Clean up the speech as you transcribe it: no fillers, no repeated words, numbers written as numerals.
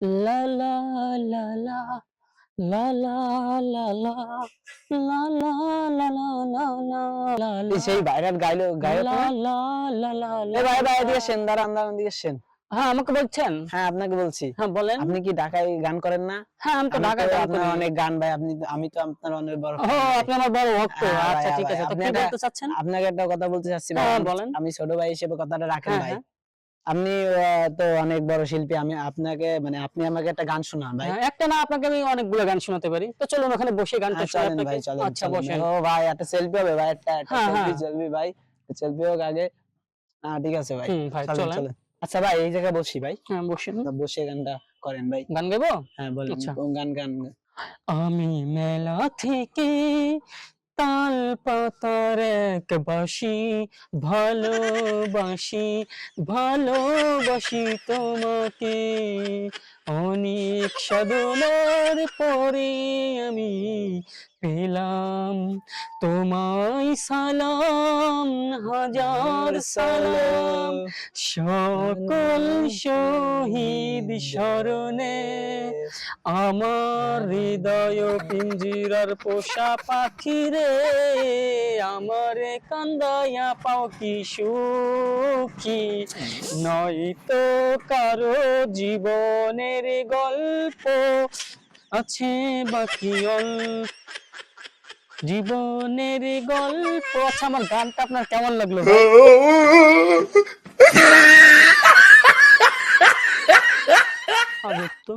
লা লা লা লা লা লা লা লা লা লা লা লা লা লা লা লা সেই ভাইরাল গায়ক লা না? লা লা লা এ লা ভাই ভাই লা। এদিকে আসেন, দাঁড়ান এদিকে আসেন। হ্যাঁ, আমাকে বলছেন? হ্যাঁ, আপনাকে বলছি। হ্যাঁ, বলেন। আপনি কি ঢাকায় গান করেন না? হ্যাঁ, আমি তো আমি তো ঢাকায় গান আপনার করি। অনেক গান ভাই, আমি তো আপনার অনেক বড় ও, ফ্যান ভাই। আপনি আমার বড় ভক্ত। ভাই, আচ্ছা, ঠিক ভাই আছে। তো আপনি কি একটা বলতে চাচ্ছেন? আপনাকে একটা কথা বলতে চাচ্ছি ভাই। হ্যাঁ, আমি বলেন। আমি ছোট ভাই হিসেবে কথাটা রাখেন হ্যাঁ, ভাই। হ্যাঁ। আপনি তো অনেক বড় শিল্পী। আমি আপনাকে মানে আপনি আমাকে একটা গান শোনান ভাই। হ্যাঁ, একটা না, আপনাকে আমি অনেকগুলো গান শোনাতে পারি। তো চলুন ওখানে বসে গানটা হ্যাঁ, শোনাই চলেন আপনাকে। ভাই, চলেন, আচ্ছা, চলেন। বসেন। ও ভাই একটা সেলফি হবে ভাই, একটা হ্যাঁ, হ্যাঁ। সেলফি ভাই। সেলফি হোক আগে। ঠিক আছে ভাই। ভাই চলেন, চলেন। চলেন। আচ্ছা ভাই, এই জায়গায় বসি ভাই। হ্যাঁ, বসেন। বসে গানটা করেন ভাই। গান গাইবো? হ্যাঁ, বলেন আচ্ছা। কোন গান গান। আমি মেলা থেকে তাল পাতার এক বাঁশি ভালোবাসি, ভালোবাসি তোমাকে। অনেক সাধনার পরে আমি পেলাম তোমায় সালাম, হাজার সালাম। সকল শহীদ স্মরণে আমার হৃদয় পিঞ্জিরার পোষা পাখি রে, আমারে কান্দাইয়া পাও কি সুখী। নয়তো কারো জীবনের গল্প আছে বাকি অল্প, জীবনের গল্প। আচ্ছা, আমার গানটা আপনার কেমন লাগলো ভাই? আজব তো।